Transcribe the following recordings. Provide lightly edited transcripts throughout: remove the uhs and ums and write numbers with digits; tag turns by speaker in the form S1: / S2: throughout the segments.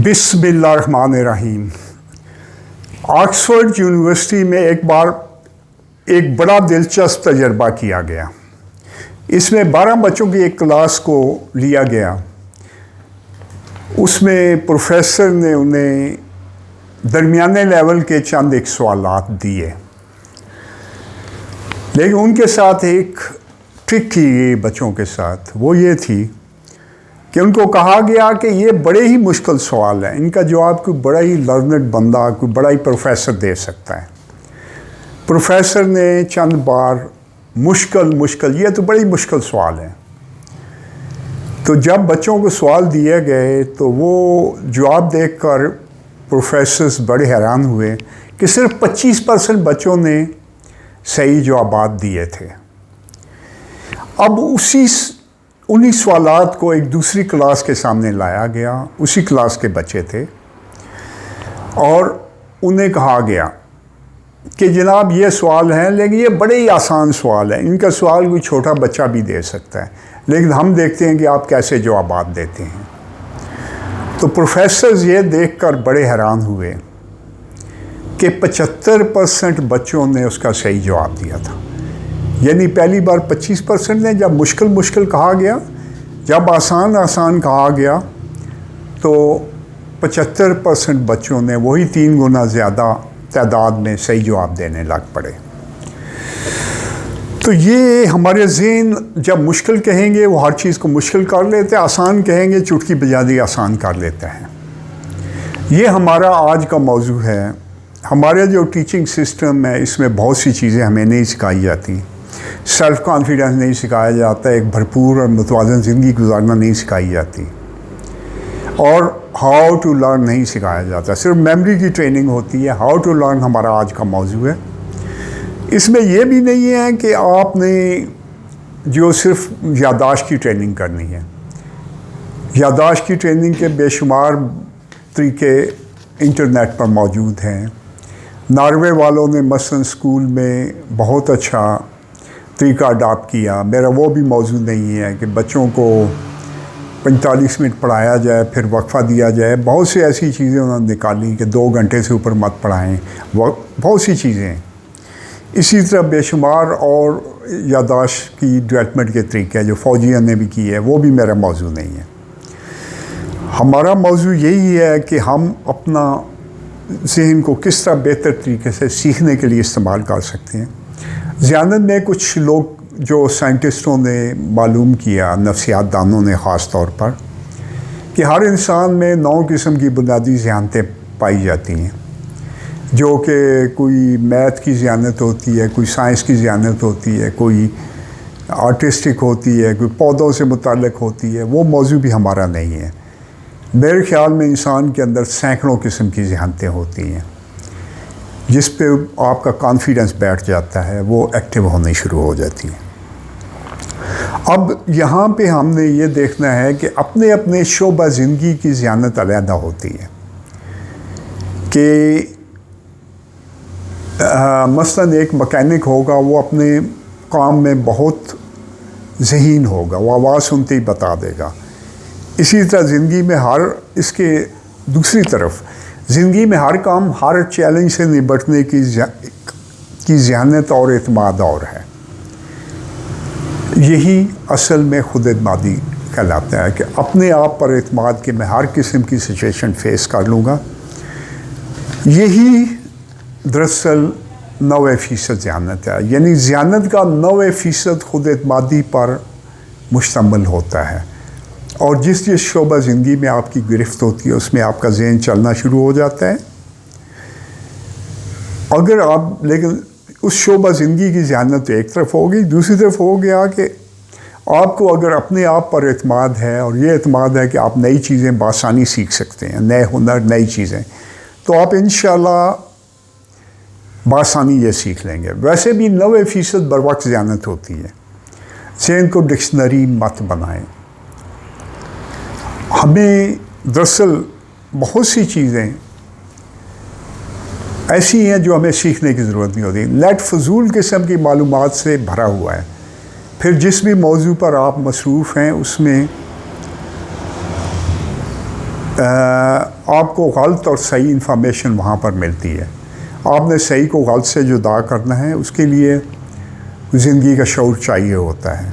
S1: बिस्मिल्लाहिर्रहमानिर्रहीम। Oxford university में एक बार एक बड़ा दिलचस्प तजर्बा किया गया। इसमें 12 बच्चों की एक क्लास को लिया गया। उसमें प्रोफेसर ने उन्हें दरमियाने लेवल के चंद एक सवालात दिए, लेकिन उनके साथ एक ट्रिक की गई बच्चों के साथ। वो ये थी कि उनको कहा गया कि ये बड़े ही मुश्किल सवाल है, इनका जवाब कोई बड़ा ही लर्नड बंदा, कोई बड़ा ही प्रोफेसर दे सकता है। प्रोफेसर ने चंद बार मुश्किल ये तो बड़ी मुश्किल सवाल है। तो जब बच्चों को सवाल दिए गए तो वो जवाब देखकर प्रोफेसर्स बड़े हैरान हुए कि सिर्फ 25% बच्चों ने सही जवाब दिए थे। अब उन्हीं सवालात को एक दूसरी क्लास के सामने लाया गया। उसी क्लास के बच्चे थे और उन्हें कहा गया कि जनाब ये सवाल हैं, लेकिन ये बड़े ही आसान सवाल है, इनका सवाल कोई छोटा बच्चा भी दे सकता है, लेकिन हम देखते हैं कि आप कैसे जवाब देते हैं। तो प्रोफेसर्स ये देखकर बड़े हैरान हुए कि 75% बच्चों ने उसका सही जवाब दिया था। यानी पहली बार 25% ने जब मुश्किल कहा गया, जब आसान कहा गया, तो 75% बच्चों ने वही 3 गुना ज़्यादा तादाद में सही जवाब देने लग पड़े। तो ये हमारे ज़हन जब मुश्किल कहेंगे वो हर चीज़ को मुश्किल कर लेते हैं, आसान कहेंगे चुटकी बजा दी आसान कर लेते हैं। ये हमारा आज का मौजू है। हमारे जो टीचिंग सिस्टम है इसमें बहुत सी चीज़ें हमें नहीं सिखाई जाती। सेल्फ़ कॉन्फिडेंस नहीं सिखाया जाता, एक भरपूर और मुतवाज़न ज़िंदगी गुजारना नहीं सिखाई जाती, और हाउ टू लर्न नहीं सिखाया जाता। सिर्फ मेमोरी की ट्रेनिंग होती है। हाउ टू लर्न हमारा आज का मौजू है। इसमें यह भी नहीं है कि आपने जो सिर्फ याददाश्त की ट्रेनिंग करनी है। याददाश्त की ट्रेनिंग के बेशुमार तरीके इंटरनेट पर मौजूद हैं। नॉर्वे वालों ने मसलन स्कूल में बहुत अच्छा तरीका अडॉप्ट किया। मेरा वो भी मौजू नहीं है कि बच्चों को 45 मिनट पढ़ाया जाए, फिर वक्फा दिया जाए। बहुत सी ऐसी चीज़ें उन्होंने निकाली कि 2 घंटे से ऊपर मत पढ़ाएं, बहुत सी चीज़ें। इसी तरह बेशुमार और याददाश्त की डेवलपमेंट के तरीके जो फ़ौजियों ने भी की है, वो भी मेरा मौजू नहीं है। हमारा मौजू यही है कि हम अपना ज़हन को किस तरह बेहतर तरीके से सीखने के लिए इस्तेमाल कर सकते हैं। ज़ियानत में कुछ लोग जो साइंटिस्टों ने मालूम किया, नफ्सियात दानों ने ख़ास तौर पर, कि हर इंसान में 9 किस्म की बुनियादी ज़ियानतें पाई जाती हैं, जो कि कोई मैथ की ज़ियानत होती है, कोई साइंस की ज़ियानत होती है, कोई आर्टिस्टिक होती है, कोई पौधों से मुताल्लिक़ होती है। वो मौजू भी हमारा नहीं है। मेरे ख़्याल में इंसान के अंदर सैकड़ों किस्म की ज़ियानतें होती हैं, जिस पे आपका कॉन्फिडेंस बैठ जाता है, वो एक्टिव होनी शुरू हो जाती है। अब यहाँ पे हमने ये देखना है कि अपने अपने शोबा ज़िंदगी की ज़ियानत अलहदा होती है। कि मसलन एक मैकेनिक होगा, वो अपने काम में बहुत ज़हीन होगा, वो आवाज़ सुनते ही बता देगा। इसी तरह ज़िंदगी में इसके दूसरी तरफ ज़िंदगी में हर काम, हर चैलेंज से निपटने की ज़हनत और एतमाद और है। यही असल में खुद एतमादी कहलाता है कि अपने आप पर एतमाद कि मैं हर किस्म की सिचुएशन फेस कर लूँगा। यही दरअसल 90% ज़हनत है। यानी ज़हनत का 90% खुद एतमादी पर मुश्तमिल होता है, और जिस शोबा ज़िंदगी में आपकी गिरफ्त होती है उसमें आपका ज़हन चलना शुरू हो जाता है। अगर आप लेकिन उस शोबा ज़िंदगी की ज़हनत एक तरफ होगी, दूसरी तरफ हो गया कि आपको अगर अपने आप पर एतमाद है, और ये एतमाद है कि आप नई चीज़ें बासानी सीख सकते हैं, नए हुनर, नई चीज़ें, तो आप इंशाल्लाह बासानी ये सीख लेंगे। वैसे भी 90% बर वक्त ज़हनत होती है। ज़हन को डिक्शनरी मत बनाएं। हमें दरअसल बहुत सी चीज़ें ऐसी हैं जो हमें सीखने की ज़रूरत नहीं होती। नेट फजूल किस्म की मालूमात से भरा हुआ है। फिर जिस भी मौजू पर आप मसरूफ़ हैं उसमें आपको गलत और सही इन्फॉर्मेशन वहाँ पर मिलती है। आपने सही को गलत से जुदा करना है, उसके लिए ज़िंदगी का शऊर चाहिए होता है।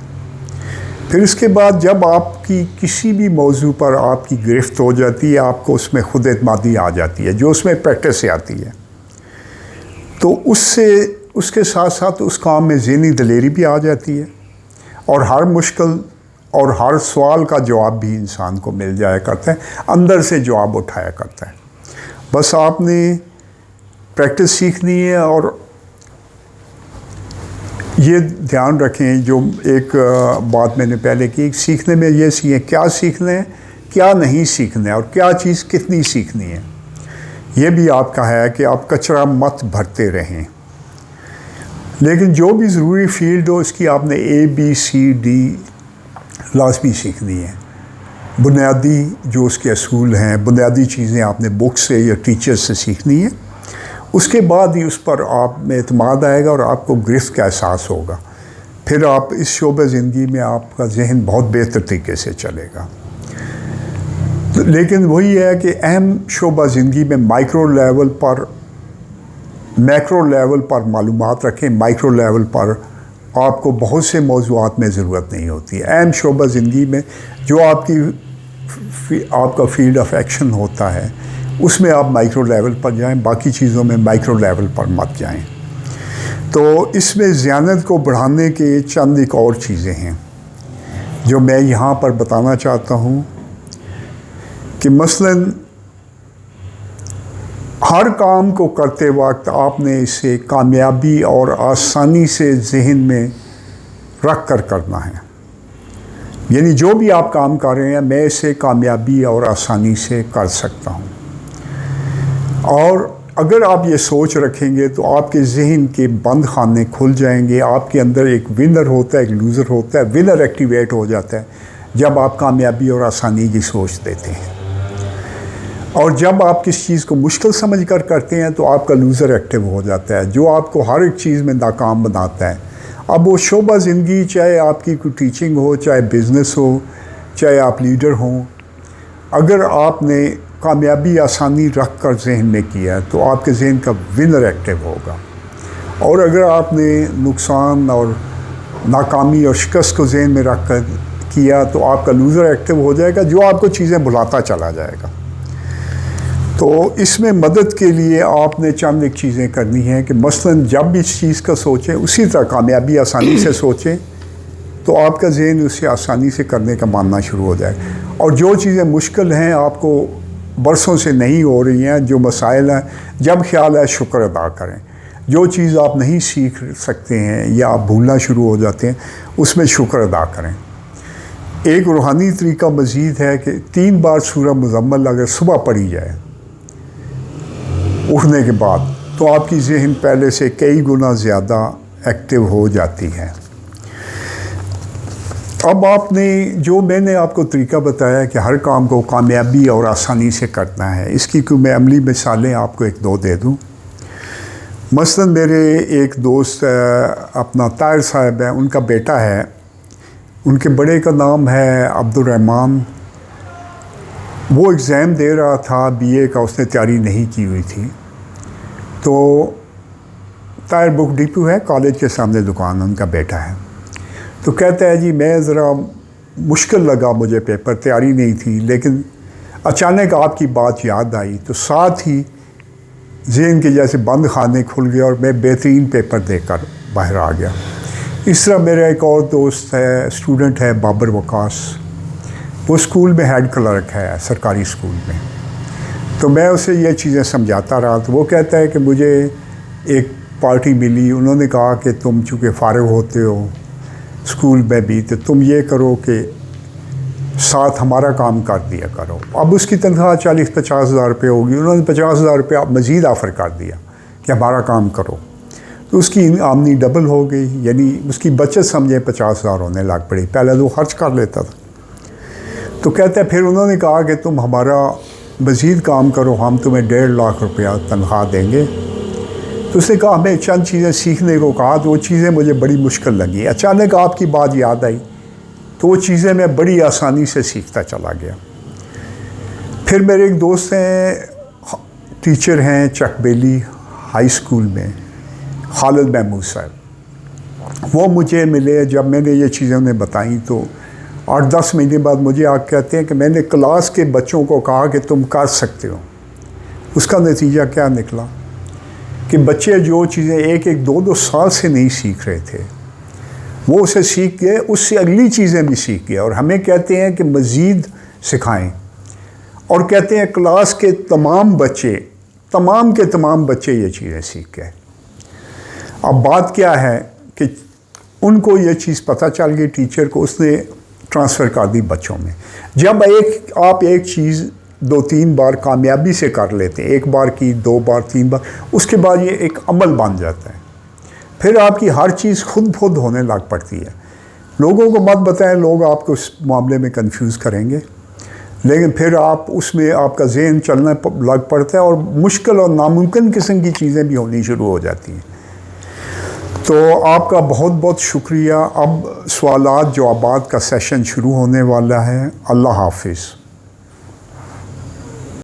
S1: फिर इसके बाद जब आपकी किसी भी मौजू पर आपकी गिरफ्त हो जाती है, आपको उसमें खुद एतमादी आ जाती है, जो उसमें प्रैक्टिस से आती है, तो उसके साथ साथ उस काम में ज़हनी दलेरी भी आ जाती है, और हर मुश्किल और हर सवाल का जवाब भी इंसान को मिल जाया करता है, अंदर से जवाब उठाया करता है। बस आपने प्रैक्टिस सीखनी है, और ये ध्यान रखें, जो एक बात मैंने पहले की, सीखने में ये सीखें क्या सीखना है, क्या नहीं सीखना है, और क्या चीज़ कितनी सीखनी है। ये भी आपका है कि आप कचरा मत भरते रहें, लेकिन जो भी ज़रूरी फील्ड हो इसकी आपने ABCD लाज़मी सीखनी है। बुनियादी जो उसके असूल हैं, बुनियादी चीज़ें आपने बुक से या टीचर से सीखनी है। उसके बाद ही उस पर आप में एतमाद आएगा और आपको गिरफ्त का एहसास होगा। फिर आप इस शोबे ज़िंदगी में आपका जहन बहुत बेहतर तरीके से चलेगा। लेकिन वही है कि अहम शोबा ज़िंदगी में माइक्रो लेवल पर, मैक्रो लेवल पर मालूमात रखें। माइक्रो लेवल पर आपको बहुत से मौज़ूआत में ज़रूरत नहीं होती है। अहम शोबा ज़िंदगी में जो आपका फील्ड ऑफ एक्शन होता है, उसमें आप माइक्रो लेवल पर जाएं, बाकी चीज़ों में माइक्रो लेवल पर मत जाएं। तो इसमें ज़ियानत को बढ़ाने के चंद एक और चीज़ें हैं जो मैं यहाँ पर बताना चाहता हूँ कि मसलन हर काम को करते वक्त आपने इसे कामयाबी और आसानी से जहन में रख कर करना है। यानी जो भी आप काम कर रहे हैं, मैं इसे कामयाबी और आसानी से कर सकता हूँ। और अगर आप ये सोच रखेंगे तो आपके जहन के बंद खाने खुल जाएंगे। आपके अंदर एक विनर होता है, एक लूज़र होता है। विनर एक्टिवेट हो जाता है जब आप कामयाबी और आसानी की सोच देते हैं, और जब आप किस चीज़ को मुश्किल समझ कर करते हैं तो आपका लूज़र एक्टिव हो जाता है, जो आपको हर एक चीज़ में नाकाम बनाता है। अब वो शोबा ज़िंदगी, चाहे आपकी कोई टीचिंग हो, चाहे बिज़नेस हो, चाहे आप लीडर हों, अगर आपने कामयाबी आसानी रख कर जहन में किया है तो आपके जहन का विनर एक्टिव होगा। और अगर आपने नुकसान और नाकामी और शिकस्त को जहन में रख कर किया तो आपका लूज़र एक्टिव हो जाएगा, जो आपको चीज़ें भुलाता चला जाएगा। तो इसमें मदद के लिए आपने चंद एक चीज़ें करनी हैं कि मसलन जब भी इस चीज़ का सोचें, उसी तरह कामयाबी आसानी से सोचें, तो आपका जहन उसे आसानी से करने का मानना शुरू हो जाएगा। और जो चीज़ें मुश्किल हैं, आपको बरसों से नहीं हो रही हैं, जो मसाइल हैं, जब ख्याल है शुक्र अदा करें। जो चीज़ आप नहीं सीख सकते हैं या आप भूलना शुरू हो जाते हैं, उसमें शुक्र अदा करें। एक रूहानी तरीका मज़ीद है कि 3 बार सूरह मुज़म्मल अगर सुबह पढ़ी जाए उठने के बाद, तो आपकी जहन पहले से कई गुना ज़्यादा एक्टिव हो जाती है। अब आपने जो मैंने आपको तरीका बताया कि हर काम को कामयाबी और आसानी से करना है, इसकी कोई मैं अमली मिसालें आपको 1-2 दे दूँ। मसलन मेरे एक दोस्त अपना ताहिर साहब है, उनका बेटा है, उनके बड़े का नाम है अब्दुर्रहमान। वो एग्ज़ाम दे रहा था BA का, उसने तैयारी नहीं की हुई थी। तो ताहिर बुक डिपो है, कॉलेज के सामने दुकान, उनका बेटा है। तो कहता है जी मैं ज़रा मुश्किल लगा मुझे पेपर, तैयारी नहीं थी, लेकिन अचानक आपकी बात याद आई तो साथ ही ज़हन के जैसे बंद खाने खुल गया और मैं बेहतरीन पेपर देकर बाहर आ गया। इस तरह मेरा एक और दोस्त है, स्टूडेंट है, बाबर वकास। वो स्कूल में हेड क्लर्क है, सरकारी स्कूल में। तो मैं उसे ये चीज़ें समझाता रहा, तो वो कहता है कि मुझे एक पार्टी मिली, उन्होंने कहा कि तुम चूँकि फ़ारिग होते हो स्कूल में भी, तो तुम ये करो कि साथ हमारा काम कर दिया करो। अब उसकी तनख्वाह 40-50 हज़ार रुपये होगी, उन्होंने 50 हज़ार रुपये मज़ीद ऑफ़र कर दिया कि हमारा काम करो। तो उसकी आमदनी डबल हो गई, यानी उसकी बचत समझे 50 हज़ार होने लग पड़ी। पहले तो खर्च कर लेता था। तो कहते हैं फिर उन्होंने कहा कि तुम हमारा मज़ीद काम करो, हम तुम्हें 1.5 लाख रुपया तनख्वाह देंगे। तो उसने कहा हमें चंद चीज़ें सीखने को कहा, तो वो चीज़ें मुझे बड़ी मुश्किल लगी। अचानक आपकी बात याद आई तो वो चीज़ें मैं बड़ी आसानी से सीखता चला गया। फिर मेरे एक दोस्त हैं, टीचर हैं चकबेली हाई स्कूल में, खालिद महमूद साहब। वो मुझे मिले, जब मैंने ये चीज़ें उन्हें बताई तो 8-10 महीने बाद मुझे आके कहते हैं कि मैंने क्लास के बच्चों को कहा कि तुम कर सकते हो। उसका नतीजा क्या निकला कि बच्चे जो चीज़ें 1-1, 2-2 साल से नहीं सीख रहे थे, वो उसे सीख गए, उससे अगली चीज़ें भी सीख गए। और हमें कहते हैं कि मज़ीद सिखाएं, और कहते हैं क्लास के तमाम के तमाम बच्चे ये चीज़ें सीख गए। अब बात क्या है कि उनको ये चीज़ पता चल गई, टीचर को, उसने ट्रांसफ़र कर दी बच्चों में। जब आप एक चीज़ 2-3 बार कामयाबी से कर लेते हैं, 1 बार की, 2 बार, 3 बार, उसके बाद ये एक अमल बन जाता है। फिर आपकी हर चीज़ खुद होने लग पड़ती है। लोगों को मत बताएं, लोग आपको उस मामले में कंफ्यूज करेंगे, लेकिन फिर आप उसमें आपका ज़हन चलना लग पड़ता है और मुश्किल और नामुमकिन किस्म की चीज़ें भी होनी शुरू हो जाती हैं। तो आपका बहुत बहुत शुक्रिया। अब सवालात जवाबात का सेशन शुरू होने वाला है। अल्लाह हाफिज़।